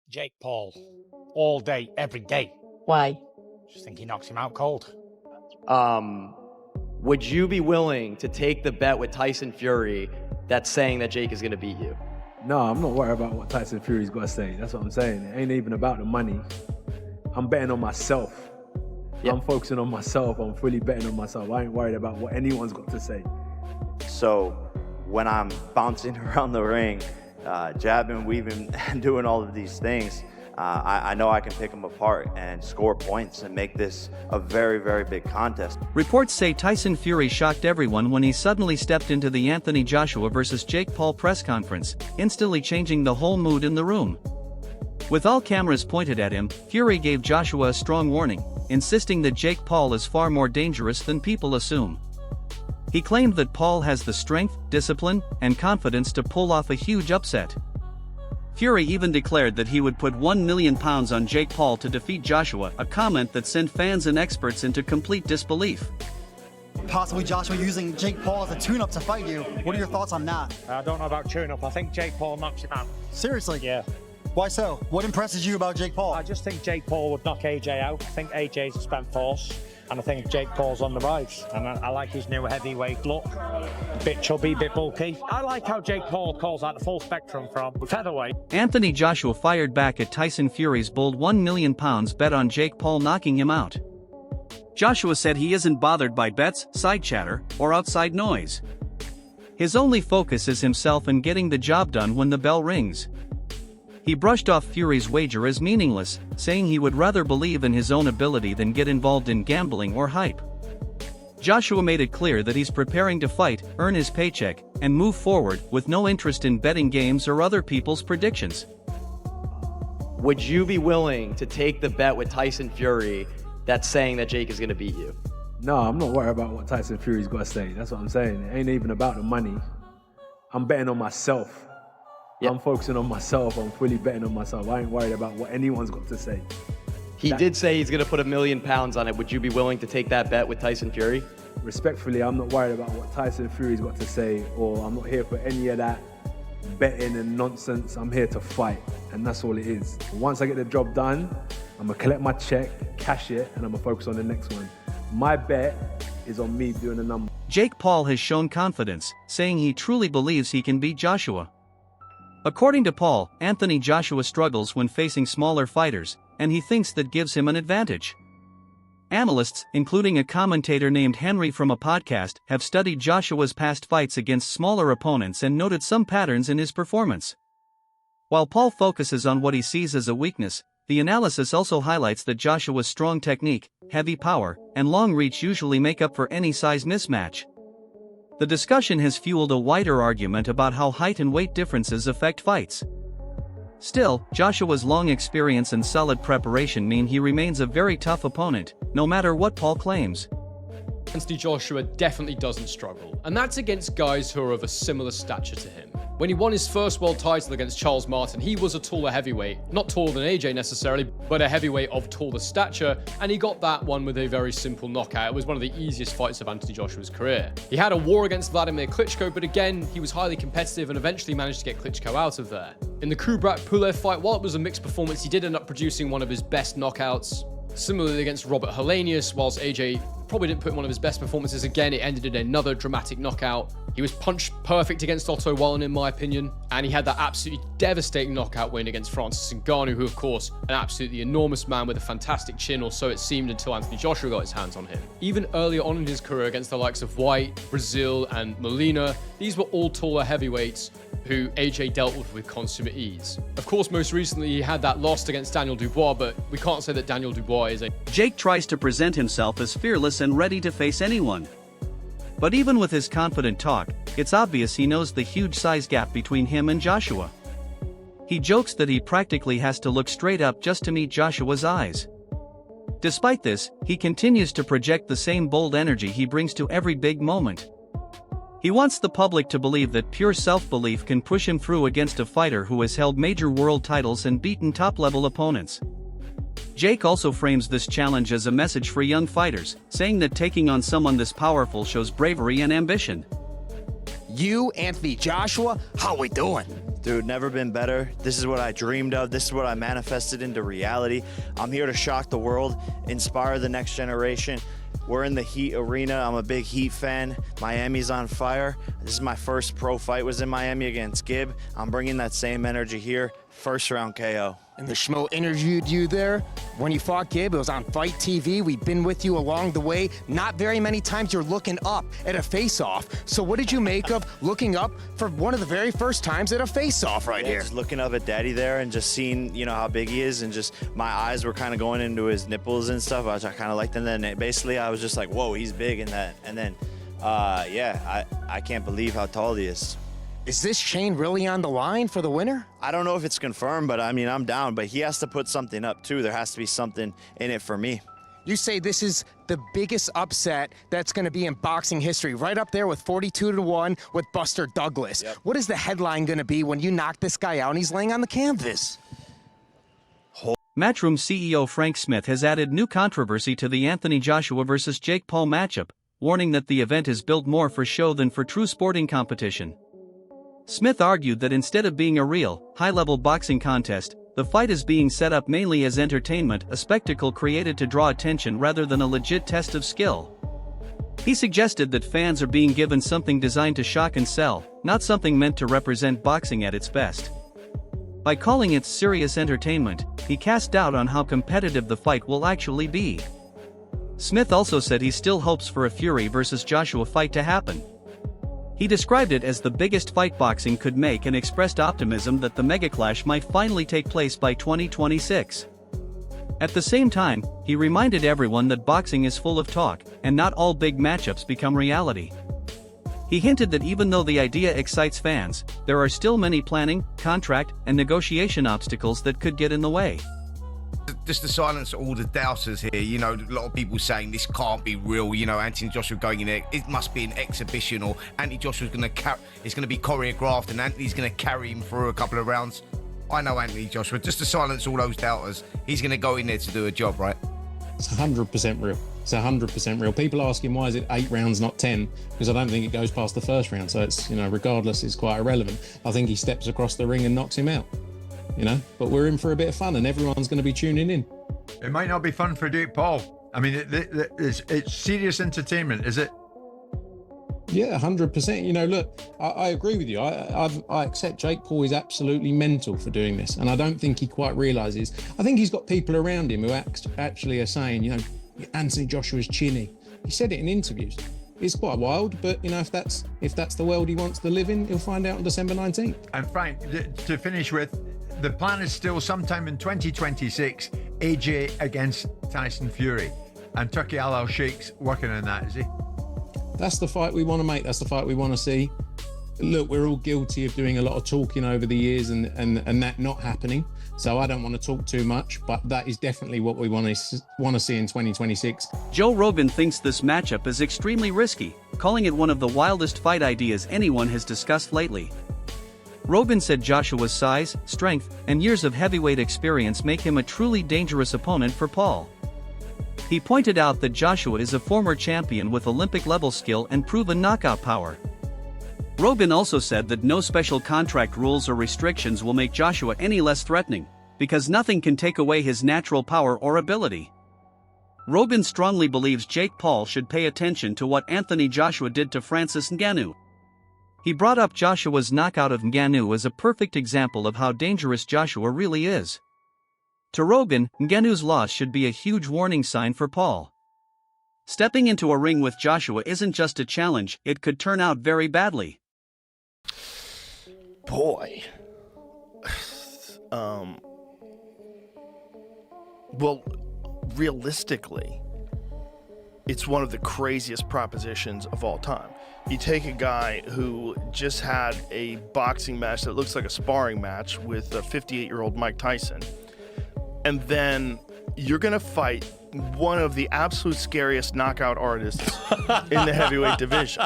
Jake Paul. All day, every day. Why? Just think he knocks him out cold. Would you be willing to take the bet with Tyson Fury that's saying that Jake is going to beat you? No, I'm not worried about what Tyson Fury's got to say. That's what I'm saying. It ain't even about the money. I'm betting on myself. Yep. I'm focusing on myself. I'm fully betting on myself. I ain't worried about what anyone's got to say. So when I'm bouncing around the ring, jabbing, weaving, and doing all of these things, I know I can pick them apart and score points and make this a very, very big contest. Reports say Tyson Fury shocked everyone when he suddenly stepped into the Anthony Joshua vs. Jake Paul press conference, instantly changing the whole mood in the room. With all cameras pointed at him, Fury gave Joshua a strong warning, insisting that Jake Paul is far more dangerous than people assume. He claimed that Paul has the strength, discipline, and confidence to pull off a huge upset. Fury even declared that he would put £1 million on Jake Paul to defeat Joshua, a comment that sent fans and experts into complete disbelief. Possibly Joshua using Jake Paul as a tune-up to fight you. What are your thoughts on that? I don't know about tune-up. I think Jake Paul knocks him out. Seriously? Yeah. Why so? What impresses you about Jake Paul? I just think Jake Paul would knock AJ out. I think AJ's a spent force. And I think Jake Paul's on the rise. And I like his new heavyweight look. Bit chubby, bit bulky. I like how Jake Paul calls out the full spectrum from featherweight. Anthony Joshua fired back at Tyson Fury's bold £1 million bet on Jake Paul knocking him out. Joshua said he isn't bothered by bets, side chatter, or outside noise. His only focus is himself and getting the job done when the bell rings. He brushed off Fury's wager as meaningless, saying he would rather believe in his own ability than get involved in gambling or hype. Joshua made it clear that he's preparing to fight, earn his paycheck, and move forward with no interest in betting games or other people's predictions. Would you be willing to take the bet with Tyson Fury that's saying that Jake is going to beat you? No, I'm not worried about what Tyson Fury's got to say. That's what I'm saying. It ain't even about the money. I'm betting on myself. Yep. I'm focusing on myself. I'm fully betting on myself. I ain't worried about what anyone's got to say. He did say he's going to put £1 million on it. Would you be willing to take that bet with Tyson Fury? Respectfully, I'm not worried about what Tyson Fury's got to say, or I'm not here for any of that betting and nonsense. I'm here to fight, and that's all it is. Once I get the job done, I'm going to collect my check, cash it, and I'm going to focus on the next one. My bet is on me doing the number. Jake Paul has shown confidence, saying he truly believes he can beat Joshua. According to Paul, Anthony Joshua struggles when facing smaller fighters, and he thinks that gives him an advantage. Analysts, including a commentator named Henry from a podcast, have studied Joshua's past fights against smaller opponents and noted some patterns in his performance. While Paul focuses on what he sees as a weakness, the analysis also highlights that Joshua's strong technique, heavy power, and long reach usually make up for any size mismatch. The discussion has fueled a wider argument about how height and weight differences affect fights. Still, Joshua's long experience and solid preparation mean he remains a very tough opponent, no matter what Paul claims. Anthony Joshua definitely doesn't struggle, and that's against guys who are of a similar stature to him. When he won his first world title against Charles Martin, he was a taller heavyweight, not taller than AJ necessarily, but a heavyweight of taller stature, and he got that one with a very simple knockout. It was one of the easiest fights of Anthony Joshua's career. He had a war against Vladimir Klitschko, but again, he was highly competitive and eventually managed to get Klitschko out of there. In the Kubrat-Pulev fight, while it was a mixed performance, he did end up producing one of his best knockouts. Similarly against Robert Helenius, whilst AJ probably didn't put in one of his best performances again, it ended in another dramatic knockout. He was punch perfect against Otto Wallin in my opinion, and he had that absolutely devastating knockout win against Francis Ngannou, who of course, an absolutely enormous man with a fantastic chin, or so it seemed until Anthony Joshua got his hands on him. Even earlier on in his career against the likes of White, Brazil, and Molina, these were all taller heavyweights who AJ dealt with consummate ease. Of course, most recently he had that loss against Daniel Dubois, but we can't say that Daniel Dubois is a... Jake tries to present himself as fearless and ready to face anyone. But even with his confident talk, it's obvious he knows the huge size gap between him and Joshua. He jokes that he practically has to look straight up just to meet Joshua's eyes. Despite this, he continues to project the same bold energy he brings to every big moment. He wants the public to believe that pure self-belief can push him through against a fighter who has held major world titles and beaten top-level opponents. Jake also frames this challenge as a message for young fighters, saying that taking on someone this powerful shows bravery and ambition. You, Anthony Joshua, how we doing? Dude, never been better. This is what I dreamed of. This is what I manifested into reality. I'm here to shock the world, inspire the next generation. We're in the Heat arena. I'm a big Heat fan. Miami's on fire. This is my first pro fight, was in Miami against Gibb. I'm bringing that same energy here. First round KO. And the Schmo interviewed you there when you fought Gibb. It was on Fight TV. We've been with you along the way. Not very many times you're looking up at a face-off. So what did you make of looking up for one of the very first times at a face-off right here? Just looking up at Daddy there and just seeing, you know, how big he is, and just my eyes were kind of going into his nipples and stuff, which I kind of liked. And then basically I was just like, whoa, he's big in that. And then, yeah, I can't believe how tall he is. Is this chain really on the line for the winner? I don't know if it's confirmed, but I mean, I'm down. But he has to put something up too. There has to be something in it for me. You say this is the biggest upset that's going to be in boxing history, right up there with 42-1 with Buster Douglas. Yep. What is the headline going to be when you knock this guy out and he's laying on the canvas? Matchroom CEO Frank Smith has added new controversy to the Anthony Joshua vs. Jake Paul matchup, warning that the event is built more for show than for true sporting competition. Smith argued that instead of being a real, high-level boxing contest, the fight is being set up mainly as entertainment, a spectacle created to draw attention rather than a legit test of skill. He suggested that fans are being given something designed to shock and sell, not something meant to represent boxing at its best. By calling it serious entertainment, he cast doubt on how competitive the fight will actually be. Smith also said he still hopes for a Fury vs. Joshua fight to happen. He described it as the biggest fight boxing could make and expressed optimism that the megaclash might finally take place by 2026. At the same time, he reminded everyone that boxing is full of talk, and not all big matchups become reality. He hinted that even though the idea excites fans, there are still many planning, contract, and negotiation obstacles that could get in the way. Just to silence all the doubters here, you know, a lot of people saying this can't be real, you know, Anthony Joshua going in there, it must be an exhibition, or Anthony Joshua's it's going to be choreographed and Anthony's going to carry him through a couple of rounds. I know Anthony Joshua, just to silence all those doubters, he's going to go in there to do a job, right? It's 100% real. It's 100% real. People asking why is it 8 rounds, not 10? Because I don't think it goes past the first round. So it's, you know, regardless, it's quite irrelevant. I think he steps across the ring and knocks him out. You know, but we're in for a bit of fun and everyone's going to be tuning in. It might not be fun for Jake Paul. I mean, it's serious entertainment, is it? Yeah, 100%. You know, look, I agree with you. I accept Jake Paul is absolutely mental for doing this. And I don't think he quite realizes. I think he's got people around him who actually are saying, you know, Anthony Joshua's chinny. He said it in interviews. It's quite wild, but you know, if that's the world he wants to live in, he'll find out on December 19th. And Frank, to finish with, the plan is still sometime in 2026, AJ against Tyson Fury. And Turki Al-Sheikh's working on that, is he? That's the fight we want to make. That's the fight we want to see. Look, we're all guilty of doing a lot of talking over the years and that not happening. So I don't want to talk too much, but that is definitely what we want to see in 2026. Joe Rogan thinks this matchup is extremely risky, calling it one of the wildest fight ideas anyone has discussed lately. Rogan said Joshua's size, strength, and years of heavyweight experience make him a truly dangerous opponent for Paul. He pointed out that Joshua is a former champion with Olympic-level skill and proven knockout power. Rogan also said that no special contract rules or restrictions will make Joshua any less threatening, because nothing can take away his natural power or ability. Rogan strongly believes Jake Paul should pay attention to what Anthony Joshua did to Francis Ngannou. He brought up Joshua's knockout of Ngannou as a perfect example of how dangerous Joshua really is. To Rogan, Ngannou's loss should be a huge warning sign for Paul. Stepping into a ring with Joshua isn't just a challenge, it could turn out very badly. Boy. Well, realistically, it's one of the craziest propositions of all time. You take a guy who just had a boxing match that looks like a sparring match with a 58-year-old Mike Tyson, and then you're going to fight one of the absolute scariest knockout artists in the heavyweight division.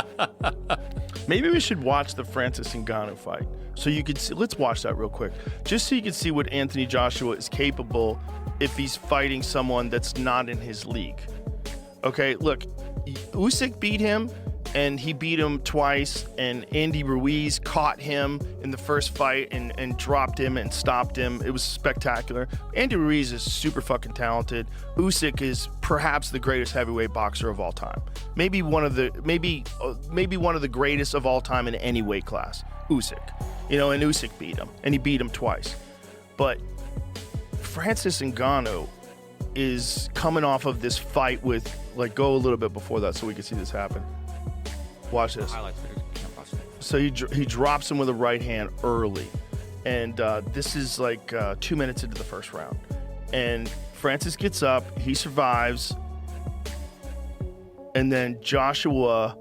Maybe we should watch the Francis Ngannou fight so you could see. Let's watch that real quick, just so you can see what Anthony Joshua is capable if he's fighting someone that's not in his league. Okay, look, Usyk beat him and he beat him twice, and Andy Ruiz caught him in the first fight and dropped him and stopped him. It was spectacular. Andy Ruiz is super fucking talented. Usyk is perhaps the greatest heavyweight boxer of all time. Maybe one of the greatest of all time in any weight class. Usyk. You know, and Usyk beat him, and he beat him twice. But Francis Ngannou is coming off of this fight with, like, go a little bit before that so we can see this happen. Watch this. So he drops him with a right hand early. And this is like 2 minutes into the first round. And Francis gets up, he survives. And then Joshua,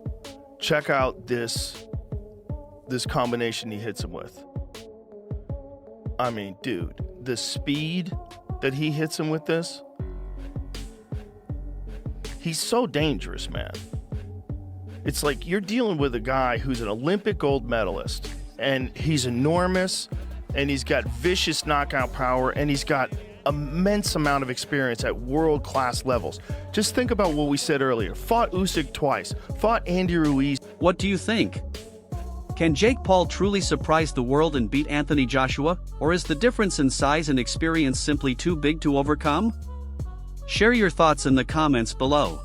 check out this combination he hits him with. I mean, dude, the speed that he hits him with this, he's so dangerous, man. It's like you're dealing with a guy who's an Olympic gold medalist, and he's enormous, and he's got vicious knockout power, and he's got immense amount of experience at world-class levels. Just think about what we said earlier. Fought Usyk twice, fought Andy Ruiz. What do you think? Can Jake Paul truly surprise the world and beat Anthony Joshua, or is the difference in size and experience simply too big to overcome? Share your thoughts in the comments below.